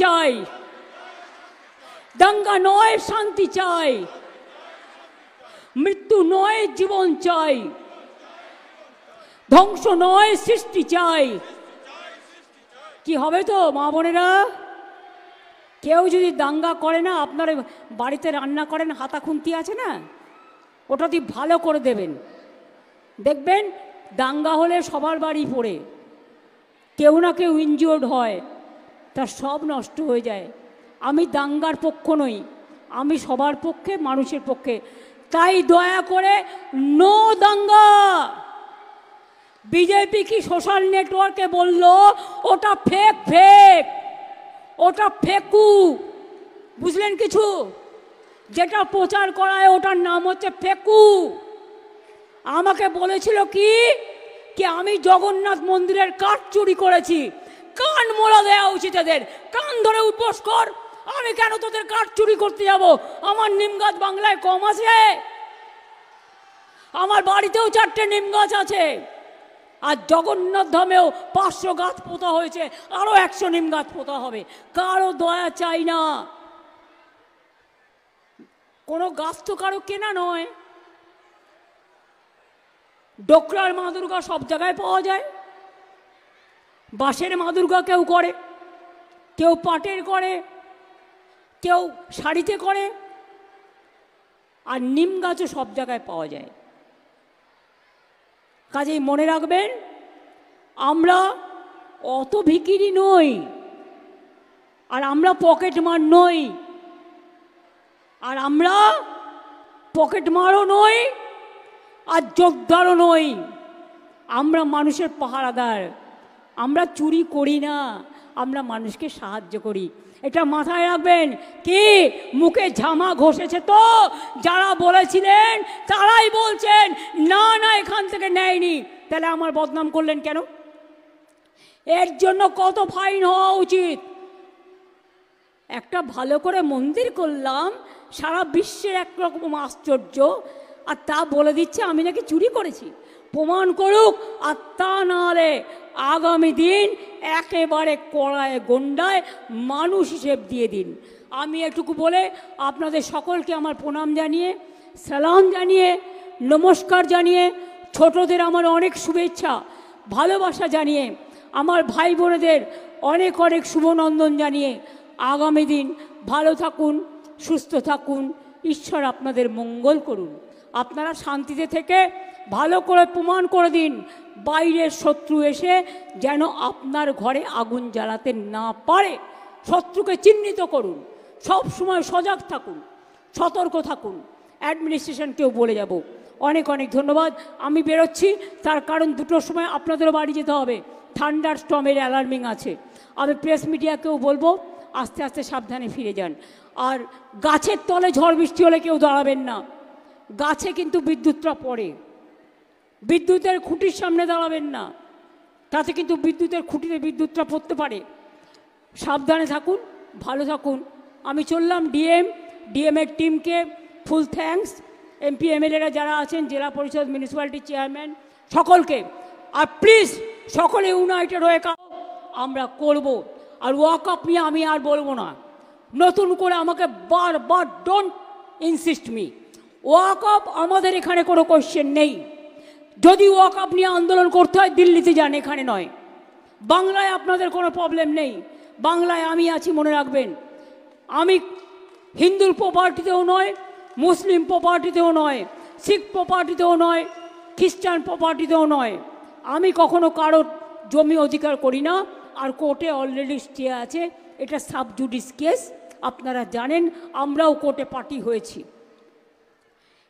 চাই, দাঙ্গা নয় শান্তি চাই, মৃত্যু নয় জীবন চাই, ধ্বংস নয় সৃষ্টি চাই। কি হবে তো মা বোনেরা? কেউ যদি দাঙ্গা করে না, আপনার বাড়িতে রান্না করেন হাতা খুন্তি আছে না, ওটা দিয়ে ভালো করে দেবেন, দেখবেন দাঙ্গা হলে সবার বাড়ি পড়ে কেউ না কেউ ইনজিওর্ড হয়, তার সব নষ্ট হয়ে যায়। আমি দাঙ্গার পক্ষ নই, আমি সবার পক্ষে, মানুষের পক্ষে। তাই দয়া করে নো দাঙ্গা। বিজেপি কি সোশ্যাল নেটওয়ার্কে বলল ওটা ফেক, ফেক, ওটা ফেকু, বুঝলেন কিছু? যেটা প্রচার করায় ওটার নাম হচ্ছে ফেকু। আমাকে বলেছিল কি কি আমি জগন্নাথ মন্দিরের কাঠ চুরি করেছি। কান মোড়া দেওয়া উচিত এদের, কান ধরে উপোস কর। আমি কেন তোদের কাঠ চুরি করতে যাব? আমার নিম গাছ বাংলায় কম আছে? আমার বাড়িতেও 4টে নিম গাছ আছে, আর জগন্নাথ ধামেও 500 গাছ পোতা হয়েছে, আরো 100 নিম গাছ পোতা হবে। কারো দয়া চাই না, কোনো গাছ তো কারো কেনা নয়। ডোকরার মা দুর্গা সব জায়গায় পাওয়া যায়, বাঁশের মা দুর্গা কেউ করে, কেউ পাটের করে, কেউ শাড়িতে করে, আর নিম গাছও সব জায়গায় পাওয়া যায়। কাজেই মনে রাখবেন, আমরা অত ভিখিরি নই, আর আমরা পকেট মার নই, আর আমরা পকেট মারও নই, আর যোদ্ধারও নই। আমরা মানুষের পাহারাদার, আমরা চুরি করি না, আমরা মানুষকে সাহায্য করি। এটা মাথায় রাখবেন। কি মুখে ঝামা ঘষেছে তো যারা বলেছিলেন তারাই বলছেন না না এখান থেকে নেয়নি, তাহলে আমার বদনাম করলেন কেন? এর জন্য কত ফাইন হওয়া উচিত। একটা ভালো করে মন্দির করলাম, সারা বিশ্বের একরকম আশ্চর্য, আর তা বলে দিচ্ছে আমি নাকি চুরি করেছি। প্রমাণ করুক, আর তা নাহলে আগামী দিন একেবারে কড়ায় গন্ডায় মানুষ হিসেব দিয়ে দিন। আমি এটুকু বলে আপনাদের সকলকে আমার প্রণাম জানিয়ে, সালাম জানিয়ে, নমস্কার জানিয়ে, ছোটদের আমার অনেক শুভেচ্ছা ভালোবাসা জানিয়ে, আমার ভাই বোনেদের অনেক অনেক শুভনন্দন জানিয়ে আগামী দিন ভালো থাকুন, সুস্থ থাকুন, ঈশ্বর আপনাদের মঙ্গল করুন। আপনারা শান্তিতে থেকে ভালো করে প্রমাণ করে দিন, বাইরের শত্রু এসে যেন আপনার ঘরে আগুন জ্বালাতে না পারে। শত্রুকে চিহ্নিত করুন, সব সময় সজাগ থাকুন, সতর্ক থাকুন। অ্যাডমিনিস্ট্রেশনকেও বলে যাব। অনেক অনেক ধন্যবাদ। আমি বেরোচ্ছি, তার কারণ 2টোর সময় আপনাদেরও বাড়ি যেতে হবে, থান্ডার স্টর্মের অ্যালার্মিং আছে। আমি প্রেস মিডিয়াকেও বলবো আস্তে আস্তে সাবধানে ফিরে যান। আর গাছের তলে ঝড় বৃষ্টি হলে কেউ দাঁড়াবেন না, গাছে কিন্তু বিদ্যুৎটা পড়ে, বিদ্যুতের খুঁটির সামনে দাঁড়াবেন না, তাতে কিন্তু বিদ্যুতের খুঁটিতে বিদ্যুৎটা পড়তে পারে। সাবধানে থাকুন, ভালো থাকুন। আমি চললাম। ডিএমের টিমকে ফুল থ্যাঙ্কস, এমপি এমএলএরা যারা আছেন, জেলা পরিষদ, মিউনিসিপ্যালিটি চেয়ারম্যান, সকলকে। আর প্লিজ সকলে ইউনাইটেড হয়ে আমরা করব। আর ওয়াকআপ নিয়ে আমি আর বলবো না, নতুন করে আমাকে বারবার ডোন্ট ইনসিস্ট মি। ওয়াকআপ আমাদের এখানে কোনো কোয়েশ্চেন নেই। যদি ওয়াকআপ নিয়ে আন্দোলন করতে হয় দিল্লিতে যান, এখানে নয়। বাংলায় আপনাদের কোনো প্রবলেম নেই, বাংলায় আমি আছি, মনে রাখবেন। আমি হিন্দুর প্রপার্টিতেও নয়, মুসলিম প্রপার্টিতেও নয়, শিখ প্রপার্টিতেও নয়, খ্রিস্টান প্রপার্টিতেও নয়। আমি কখনো কারোর জমি অধিকার করি না। আর কোর্টে অলরেডি স্টে আছে, এটা সাবজুডিস কেস, আপনারা জানেন। আমরাও কোর্টে পার্টি হয়েছি।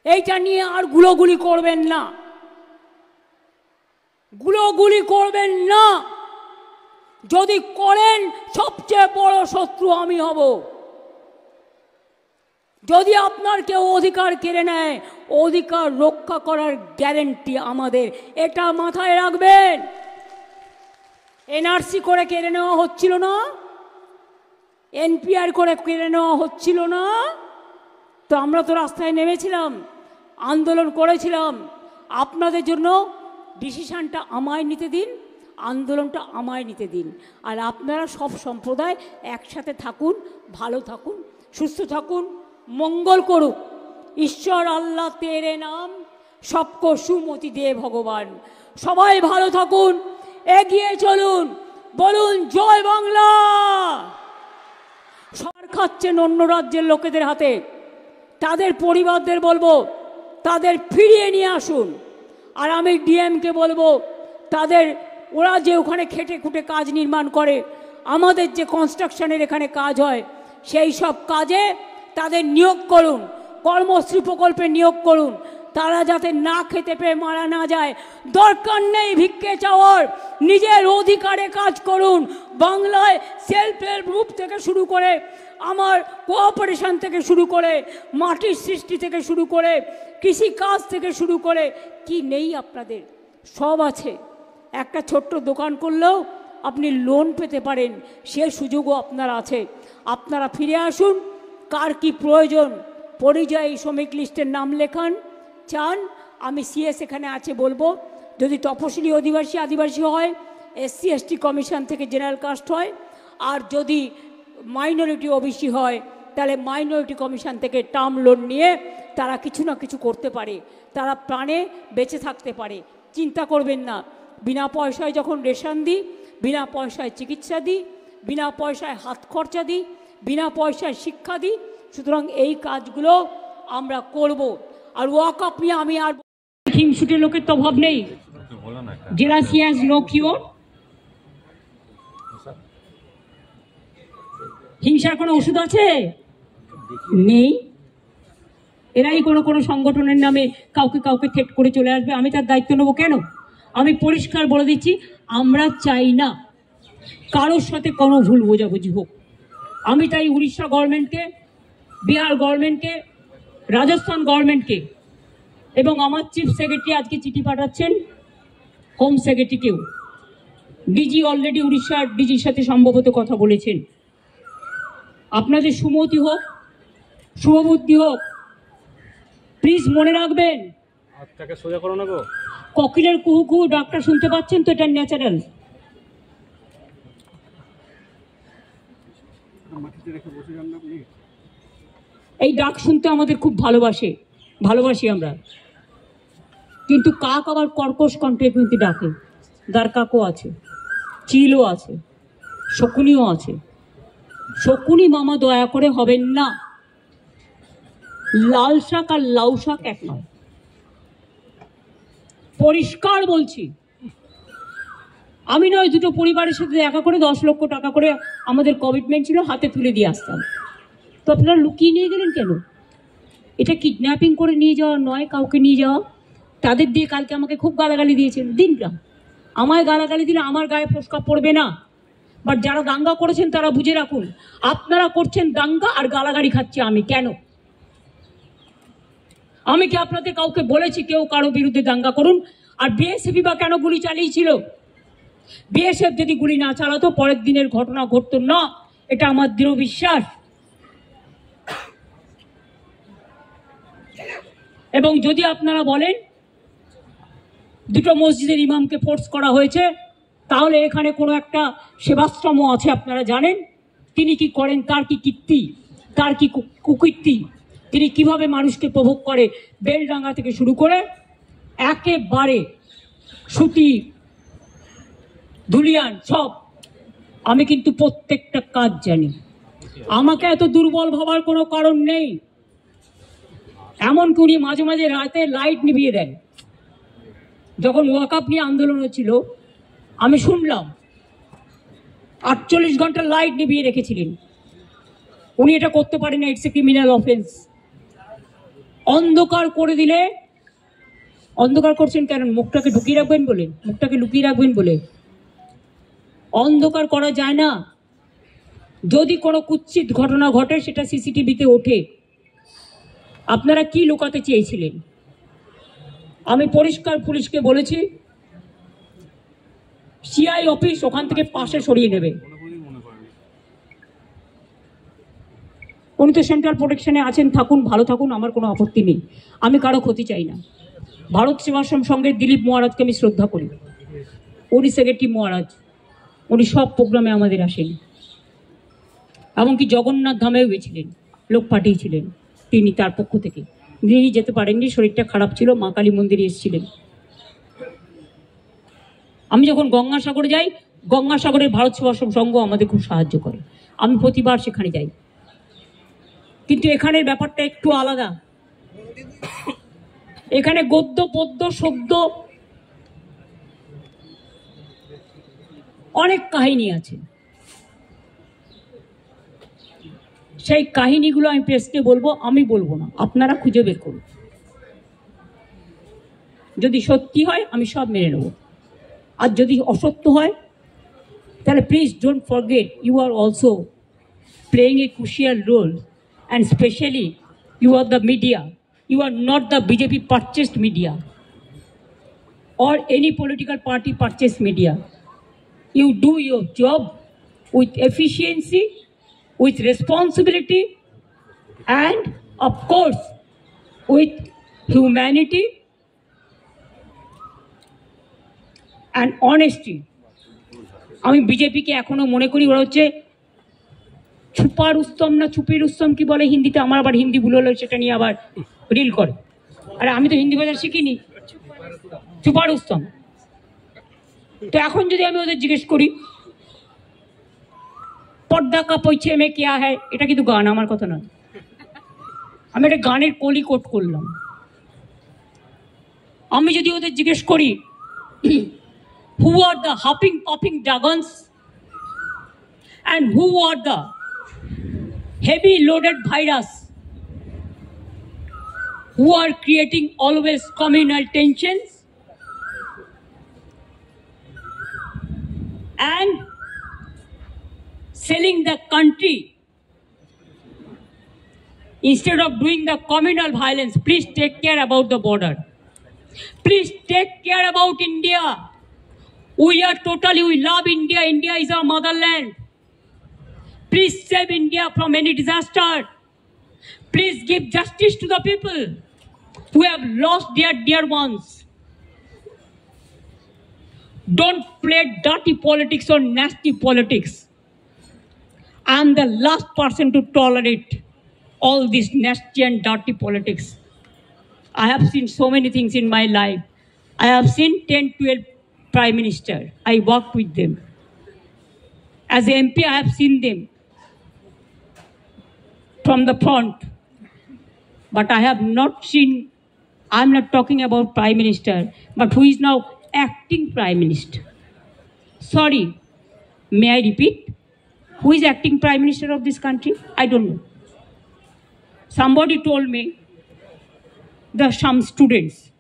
এইটা নিয়ে আর গুলোগুলি করবেন না, গুলোগুলি করবেন না। যদি করেন সবচেয়ে বড় শত্রু আমি হব। যদি আপনার কেউ অধিকার কেড়ে নেয়, অধিকার রক্ষা করার গ্যারেন্টি আমাদের, এটা মাথায় রাখবেন। এনআরসি করে কেড়ে নেওয়া হচ্ছিল না, এনপিআর করে কেড়ে নেওয়া হচ্ছিল না, তো আমরা তো রাস্তায় নেমেছিলাম, আন্দোলন করেছিলাম। আপনাদের জন্য ডিসিশনটা আমায় নিতে দিন, আন্দোলনটা আমায় নিতে দিন। আর আপনারা সব সম্প্রদায় একসাথে থাকুন, ভালো থাকুন, সুস্থ থাকুন, মঙ্গল করুক ঈশ্বর আল্লাহ তেরে নাম সবকো সুমতি দে ভগবান। সবাই ভালো থাকুন, এগিয়ে চলুন, বলুন জয় বাংলা। সর খাচ্ছেন অন্য রাজ্যের লোকেদের হাতে, তাদের পরিবারদের বলবো তাদের ফিরিয়ে নিয়ে আসুন। আর আমি ডিএমকে বলবো তাদের, ওরা যে ওখানে খেটে খুঁটে কাজ নির্মাণ করে, আমাদের যে কনস্ট্রাকশনের এখানে কাজ হয়, সেই সব কাজে তাদের নিয়োগ করুন, কর্মশ্রী প্রকল্পে নিয়োগ করুন, তারা যাতে না খেতে পেয়ে মারা না যায়। দরকার নেই ভিক্ষে চাওয়ার, নিজের অধিকারে কাজ করুন। বাংলায় সেলফ হেল্প গ্রুপ থেকে শুরু করে, আমার কোঅপারেশন থেকে শুরু করে, মাটির সৃষ্টি থেকে শুরু করে, কৃষিকাজ থেকে শুরু করে, কি নেই আপনাদের? সব আছে। একটা ছোট্ট দোকান করলেও আপনি লোন পেতে পারেন, সে সুযোগও আপনার আছে। আপনারা ফিরে আসুন, কার কি প্রয়োজন পরিযায়ী শ্রমিক লিস্টের নাম লেখান। চান আমি সিএস এখানে আছে বলবো, যদি তপশিলি অধিবাসী আদিবাসী হয়, এসসি এসটি কমিশন থেকে জেনারেল কাস্ট হয়, আর যদি মাইনরিটি ওবিসি হয় তাহলে মাইনরিটি কমিশন থেকে টার্ম লোন নিয়ে তারা কিছু না কিছু করতে পারে, তারা প্রাণে বেঁচে থাকতে পারে। চিন্তা করবেন না, বিনা পয়সায় যখন রেশন দিই, বিনা পয়সায় চিকিৎসা দিই, বিনা পয়সায় হাত খরচা দিই, বিনা পয়সায় শিক্ষা দিই। সুতরাং এই কাজগুলো আমরা করব। আর ওয়াকআপ নিয়ে আমি আর হিংসুটের লোকের তো অভাব নেই। জেলাসিয়াস লোকিও হিংসার কোনো ওষুধ আছে? নেই। এরাই কোনো সংগঠনের নামে কাউকে কাউকে থ্রেট করে চলে আসবে, আমি তার দায়িত্ব নেবো কেন? আমি পরিষ্কার বলে দিচ্ছি, আমরা চাই না কারোর সাথে কোনো ভুল বোঝাবুঝি হোক। আমি তাই উড়িষ্যা গভর্নমেন্টকে, বিহার গভর্নমেন্টকে, রাজস্থান গভর্নমেন্টকে এবং আমার চিফ সেক্রেটারি আজকে চিঠি পাঠাচ্ছেন হোম সেক্রেটারিকেও। ডিজি অলরেডি উড়িষ্যার ডিজির সাথে সম্ভবত কথা বলেছেন। আপনাদের সুমতি হোক, শুভবুদ্ধি হোক, প্লিজ মনে রাখবেন, কোকিলের কুহু কুহু ডাক্তার শুনতে পাচ্ছেন তো, এটা ন্যাচারাল। এই ডাক শুনতে আমাদের খুব ভালোবাসি আমরা, কিন্তু কাক আবার কর্কশ কণ্ঠে কিন্তু ডাকে। দ্বারকাকও আছে, চিলও আছে, শকুনিও আছে। শকুনি মামা দয়া করে হবেন না, লাল শাক আর লাউ শাক এক নয়, পরিষ্কার বলছি। আমি নয়, দুটো পরিবারের সাথে দেখা করে 10 লক্ষ টাকা করে আমাদের কমিটমেন্ট ছিল, হাতে তুলে দিয়ে আসতাম। তো আপনারা লুকিয়ে নিয়ে গেলেন কেন? এটা কিডন্যাপিং করে নিয়ে যাওয়া নয়, কাউকে নিয়ে যাওয়া। তাদের দিয়ে কালকে আমাকে খুব গালাগালি দিয়েছেন, দিনরা আমায় গালাগালি দিলে আমার গায়ে ফোসকা পড়বে না। বাট যারা দাঙ্গা করেছেন তারা বুঝে রাখুন, আপনারা করছেন দাঙ্গা আর গালাগালি খাচ্ছে আমি। কেন? আমি কি আপনাদের কাউকে বলেছি কেউ কারো বিরুদ্ধে দাঙ্গা করুন? আর বিএসএফ বা কেন গুলি চালিয়েছিল? বিএসএফ যদি গুলি না চালাতো পরের দিনের ঘটনা ঘটতো না, এটা আমার দৃঢ় বিশ্বাস। এবং যদি আপনারা বলেন দুটো মসজিদের ইমামকে ফোর্স করা হয়েছে, তাহলে এখানে কোনো একটা সেবাশ্রম আছে, আপনারা জানেন তিনি কি করেন, তার কি কীর্তি, তার কি কুকীর্তি, তিনি কিভাবে মানুষকে প্রভোগ করে, বেলডাঙ্গা থেকে শুরু করে একেবারে সুতি ধুলিয়ান সব। আমি কিন্তু প্রত্যেকটা কাজ জানি, আমাকে এত দুর্বল ভাবার কোনো কারণ নেই। এমনকি উনি মাঝে মাঝে রাতে লাইট নিভিয়ে দেন। যখন ওয়াকআপ নিয়ে আন্দোলন হচ্ছিল আমি শুনলাম 48 ঘন্টা লাইট নিভিয়ে রেখেছিলেন। উনি এটা করতে পারেন না, ইটস এ ক্রিমিনাল অফেন্স। অন্ধকার করে দিলে, অন্ধকার করছেন কেন? মুখটাকে ঢুকিয়ে রাখবেন বলে, মুখটাকে লুকিয়ে রাখবেন বলে। অন্ধকার করা যায় না। যদি কোনো কুৎসিত ঘটনা ঘটে সেটা সিসিটিভিতে ওঠে। আপনারা কি লুকাতে চেয়েছিলেন? আমি পরিষ্কার পুলিশকে বলেছি সিআই অফিস ওখান থেকে পাশে সরিয়ে নেবে। উনি তো সেন্ট্রাল প্রোটেকশনে আছেন, থাকুন, ভালো থাকুন, আমার কোনো আপত্তি নেই। আমি কারো ক্ষতি চাই না। ভারত সেবাশ্রম সংঘের দিলীপ মহারাজকে আমি শ্রদ্ধা করি। উনি সেক্রেটারি মহারাজ, উনি সব প্রোগ্রামে আমাদের আসেন, এমনকি জগন্নাথ ধামেও গেছিলেন, লোক পাঠিয়েছিলেন তিনি তার পক্ষ থেকে। তিনি যেতে পারেননি, শরীরটা খারাপ ছিল, মা কালী মন্দিরে এসেছিলেন। আমি যখন গঙ্গাসাগরে যাই, গঙ্গাসাগরের ভারত সেবাশ্রম সংঘ আমাদের খুব সাহায্য করে, আমি প্রতিবার সেখানে যাই। কিন্তু এখানের ব্যাপারটা একটু আলাদা। এখানে গদ্য পদ্য সদ্য অনেক কাহিনী আছে। সেই কাহিনীগুলো আমি প্রেসকে বলবো, আমি বলবো না, আপনারা খুঁজে বের করুন। যদি সত্যি হয় আমি সব মেনে নেব, আর যদি অসত্য হয় তাহলে please don't forget you are also playing a crucial role, and especially you are the media. You are not the BJP purchased media or any political party purchased media. You do your job with efficiency, with responsibility, and of course with humanity and honesty. আমি বিজেপিকে এখনো মনে করি ওরা হচ্ছে छुपा रुस्तम ना छुपी रुस्तम की बोले हिंदी ते हमारा बार हिंदी भूल हलो सेटा निये आबार रील करे। अरे आमी तो हिंदी भाषा शिखिनी, छुपा रुस्तम। तो एखन जोदि आमी ओदेर जिज्ञेस करी पर्दा का पीछे में क्या है, एटा किन्तु गान आमार कथा नय, आमी एटा गानेर कलि कोट करलाम। आमी जोदि ओदेर जिज्ञेस करी who are the hopping popping dragons and who are the heavy loaded virus who are creating always communal tensions and selling the country instead of doing the communal violence. Please take care about the border. Please take care about India. We are totally, we love India. India is our motherland. Please save India from any disaster. Please give justice to the people who have lost their dear ones. Don't play dirty politics or nasty politics. I am the last person to tolerate all this nasty and dirty politics. I have seen so many things in my life. I have seen 10, 12 Prime Minister. I worked with them. As a MP, I have seen them from the front, but I have not seen, I'm not talking about Prime Minister, but who is now acting Prime Minister. Sorry, may I repeat? Who is acting Prime Minister of this country? I don't know. Somebody told me there are some students.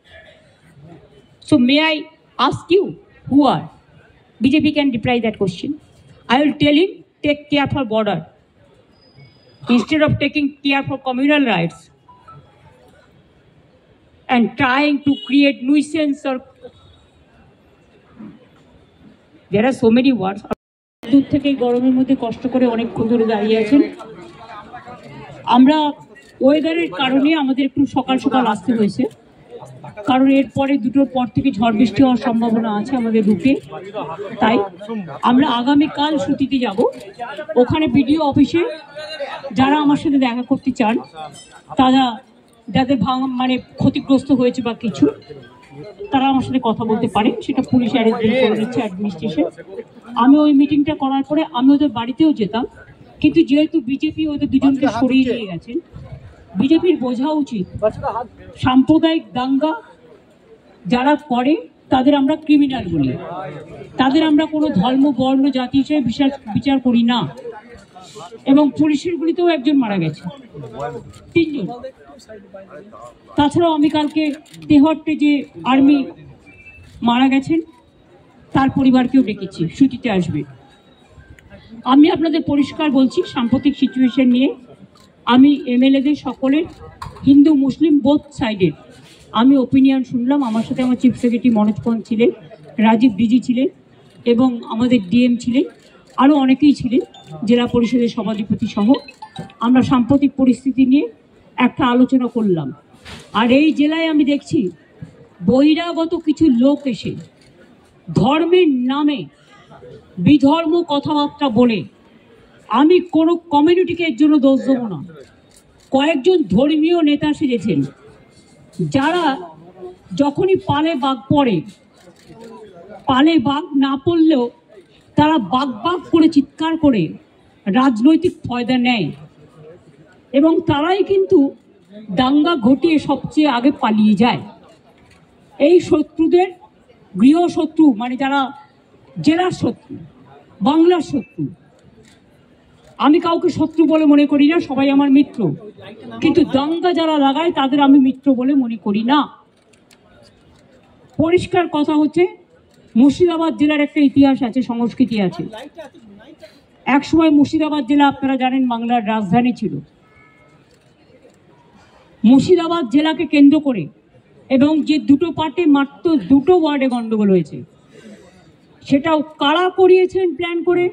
So may I ask you, who are? BJP can reply that question. I will tell him, take care for border. Instead of taking care for communal rights and trying to create nuisance or there are so many words. দূর থেকে গরমের মধ্যে কষ্ট করে অনেকক্ষণ ধরে দাঁড়িয়ে আছেন। আমরা ওয়েদারের কারণে আমাদের একটু সকাল সকাল আসতে হয়েছে, কারণ এরপরে দুটোর পর থেকে ঝড় বৃষ্টি হওয়ার সম্ভাবনা আছে আমাদের রুটে। তাই আমরা আগামীকাল ছুটিতে যাব। ওখানে বিডিও অফিসে যারা আমার সাথে দেখা করতে চান, তারা যাদের মানে ক্ষতিগ্রস্ত হয়েছে বা কিছু, তারা আমার সাথে কথা বলতে পারে, সেটা পুলিশ অ্যারেঞ্জমেন্ট করে নিচ্ছে, অ্যাডমিনিস্ট্রেশন। আমি ওই মিটিংটা করার পরে আমি ওদের বাড়িতেও যেতাম, কিন্তু যেহেতু বিজেপি ওদের দুজনকে সরিয়ে নিয়ে গেছেন, বিজেপির বোঝা উচিত সাম্প্রদায়িক দাঙ্গা যারা করে তাদের আমরা ক্রিমিনাল বলি, তাদের আমরা কোনো ধর্ম বর্ণ জাতি হিসেবে বিচার করি না। এবং পুলিশের গুলিতেও একজন মারা গেছে, 3 জন। তাছাড়াও আমি কালকে তেহট্টে যে আর্মি মারা গেছেন তার পরিবারকেও ডেকেছি, ছুটিতে আসবে। আমি আপনাদের পরিষ্কার বলছি, সাম্প্রতিক সিচুয়েশন নিয়ে আমি এমএলএদের সকলের, হিন্দু মুসলিম বোথ সাইডের আমি ওপিনিয়ন শুনলাম। আমার সাথে আমার চিফ সেক্রেটারি মনোজ পন্ত ছিলেন, রাজীব ডিজি ছিলেন এবং আমাদের ডিএম ছিলেন, আরও অনেকেই ছিলেন, জেলা পরিষদের সভাধিপতি সহ। আমরা সাম্প্রতিক পরিস্থিতি নিয়ে একটা আলোচনা করলাম। আর এই জেলায় আমি দেখছি বহিরাগত কিছু লোক এসে ধর্মের নামে বিধর্ম কথাবার্তা বলে আমি কোনো কমিউনিটিকে এর জন্য দোষ দেবো না। কয়েকজন ধর্মীয় নেতা সেজেছেন, যারা যখনই পালে বাঘ পড়ে, পালে বাঘ না পড়লেও তারা বাঘ বাঘ করে চিৎকার করে রাজনৈতিক ফয়দা নেয়, এবং তারাই কিন্তু দাঙ্গা ঘটিয়ে সবচেয়ে আগে পালিয়ে যায়। এই শত্রুদের গৃহশত্রু, মানে যারা জেলার শত্রু, বাংলার শত্রু, আমি কাউকে শত্রু বলে মনে করি না, সবাই আমার মিত্র, কিন্তু দাঙ্গা যারা লাগায় তাদের আমি মিত্র বলে মনে করি না। পরিষ্কার কথা হচ্ছে, মুর্শিদাবাদ জেলার একটা ইতিহাস আছে, সংস্কৃতি আছে। একসময় মুর্শিদাবাদ জেলা, আপনারা জানেন, বাংলার রাজধানী ছিল। মুর্শিদাবাদ জেলাকে কেন্দ্র করে এবং যে দুটো পার্টে মাত্র দুটো ওয়ার্ডে গন্ডগোল হয়েছে, সেটাও কারা করিয়েছেন প্ল্যান করে,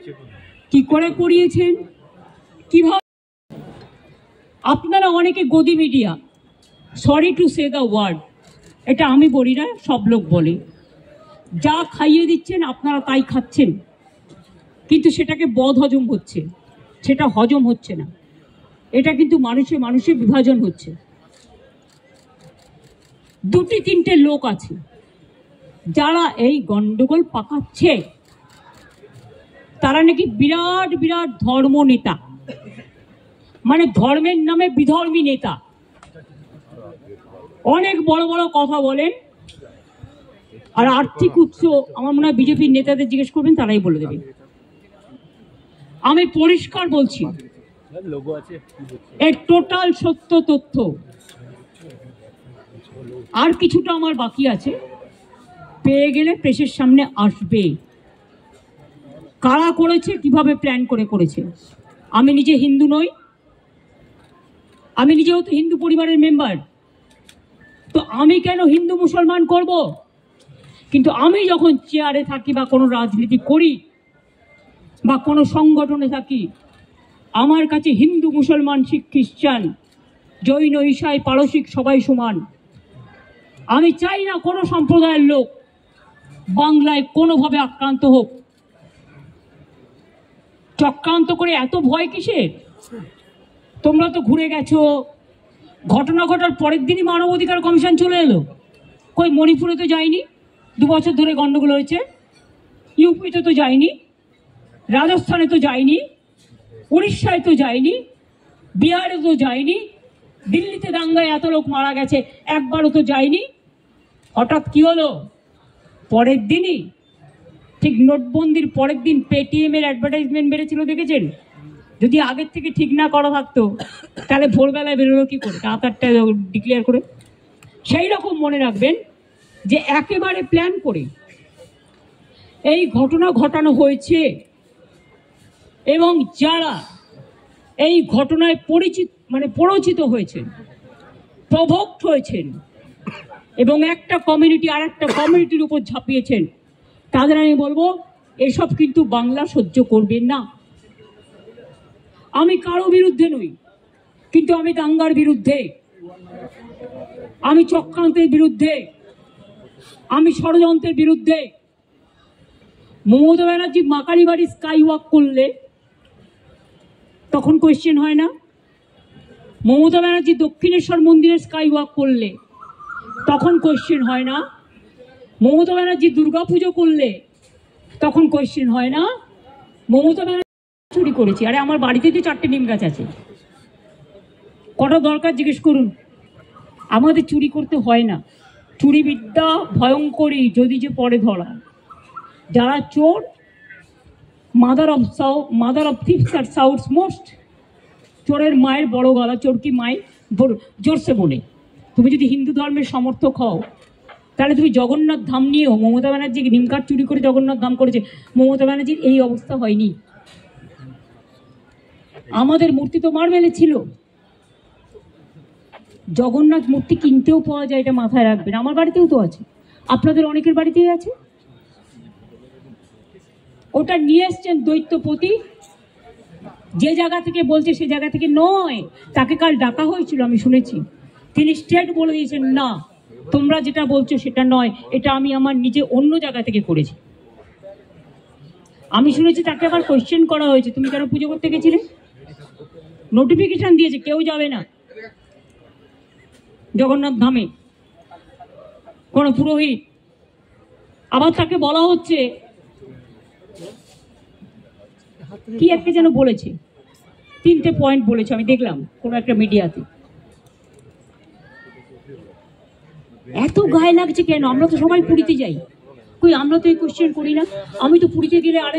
কি করে করিয়েছেন, কিভাবে। আপনারা অনেকে গদি media, sorry to say the word, এটা আমি বলি না, সব লোক বলে, যা খাইয়ে দিচ্ছেন আপনারা তাই খাচ্ছেন, কিন্তু সেটাকে বদ হজম হচ্ছে, সেটা হজম হচ্ছে না। এটা কিন্তু মানুষে বিভাজন হচ্ছে। দুটি তিনটে লোক আছে যারা এই গন্ডগোল পাকাচ্ছে, তারা নাকি বিরাট বিরাট ধর্ম নেতা, মানে ধর্মের নামে বিধর্মী নেতা, অনেক বড় বড় কথা বলেন। আর আর্থিক উৎস আমার মনে হয় বিজেপির নেতাদের জিজ্ঞেস করবেন, তারাই বলে দেবে। আমি পরিষ্কার বলছি, এর টোটাল সত্য তথ্য। আর কিছুটা আমার বাকি আছে, পেয়ে গেলে প্রেসের সামনে আসবে। কারা করেছে, কিভাবে প্ল্যান করে করেছে। আমি নিজে হিন্দু নই, আমি নিজেও তো হিন্দু পরিবারের মেম্বার, তো আমি কেন হিন্দু মুসলমান করব? কিন্তু আমি যখন চেয়ারে থাকি বা কোনো রাজনীতি করি বা কোনো সংগঠনে থাকি, আমার কাছে হিন্দু মুসলমান শিখ খ্রিস্টান জৈন ঈসাই পারসিক সবাই সমান। আমি চাই না কোনো সম্প্রদায়ের লোক বাংলায় কোনোভাবে আক্রান্ত হোক। চক্রান্ত করে এত ভয় কিসের? তোমরা তো ঘুরে গেছো, ঘটনা ঘটার পরের দিনই মানবাধিকার কমিশন চলে এলো। কই মণিপুরে তো যায়নি, 2 বছর ধরে গন্ডগোল হয়েছে। ইউপিতে তো যায়নি, রাজস্থানে তো যায়নি, উড়িষ্যায় তো যায়নি, বিহারে তো যায়নি, দিল্লিতে দাঙ্গায় এত লোক মারা গেছে, একবারও তো যায়নি। হঠাৎ কি হলো? পরের দিনই, ঠিক নোটবন্দির পরের দিন পেটিএম এর অ্যাডভার্টাইজমেন্ট বেড়েছিল, দেখেছেন? যদি আগের থেকে ঠিক না করা থাকতো তাহলে ভোরবেলায় বেরোলো কি করে, রাতটা ডিক্লেয়ার করে। সেই রকম মনে রাখবেন যে একেবারে প্ল্যান করে এই ঘটনা ঘটানো হয়েছে, এবং যারা এই ঘটনায় পরিচিত হয়েছেন, প্রভোক্ট হয়েছেন এবং একটা কমিউনিটি আর একটা কমিউনিটির উপর ঝাঁপিয়েছেন, তাদের আমি বলবো এসব কিন্তু বাংলা সহ্য করবেন না। আমি কারো বিরুদ্ধে নই, কিন্তু আমি দাঙ্গার বিরুদ্ধে, আমি চক্রান্তের বিরুদ্ধে, আমি ষড়যন্ত্রের বিরুদ্ধে। মমতা ব্যানার্জি মাকারি বাড়ি স্কাই ওয়াক করলে তখন কোয়েশ্চেন হয় না? মমতা ব্যানার্জি দক্ষিণেশ্বর মন্দিরে স্কাই ওয়াক করলে তখন কোয়েশ্চেন হয় না? মমতা ব্যানার্জি দুর্গাপুজো করলে তখন কোয়েশ্চেন হয় না? মমতা ব্যানার্জি চুরি করেছি, আরে আমার বাড়িতে যে 4টে নিম গাছ আছে, কটা দরকার জিজ্ঞেস করুন। আমাদের চুরি করতে হয় না। চুরি বিদ্যা ভয়ঙ্করী, যদি যে পরে ধরা। যারা চোর, মাদার অফ থিপস আর সাউথস মোস্ট। চোরের মায়ের বড় গলা, চোর কি মায়ের জোরসে বলে। তুমি যদি হিন্দু ধর্মের সমর্থক হও, তাহলে তুমি জগন্নাথ ধাম নিয়েও, মমতা ব্যানার্জি নিমকাঠ চুরি করে জগন্নাথ ধাম করেছে, মমতা ব্যানার্জির এই অবস্থা হয়নি। আমাদের মূর্তি তো মার্বেলে ছিল, জগন্নাথ মূর্তি কিনতেও পাওয়া যায়, এটা মাথায় রাখবেন। আমার বাড়িতেও তো আছে, আপনাদের অনেকের বাড়িতেই আছে। ওটা নিয়ে এসছেন দৈত্যপতি, যে জায়গা থেকে বলছে সে জায়গা থেকে নয়। তাকে কাল ডাকা হয়েছিল, আমি শুনেছি। তিনি স্ট্রেট বলে দিয়েছেন, না তোমরা যেটা বলছো সেটা নয়, এটা আমি আমার নিজে অন্য জায়গা থেকে করেছি। আমি শুনেছি তাকে আবার কোয়েশ্চেন করা হয়েছে, তুমি কেন পুজো করতে গেছিলে? নোটিফিকেশন দিয়েছে কেউ যাবে না জগন্নাথ ধামে, কোন পুরোহিত। আবার তাকে বলা হচ্ছে কি একটা যেন বলেছে, 3টে পয়েন্ট বলেছে, আমি দেখলাম কোনো একটা মিডিয়াতে। এত গায়ে লাগছে কেন? আমরা তো সবাই পুরীতে যাই, কই আমরা তো এই কোয়েশ্চেন করি না? আমি তো পুরীতে গেলে আরে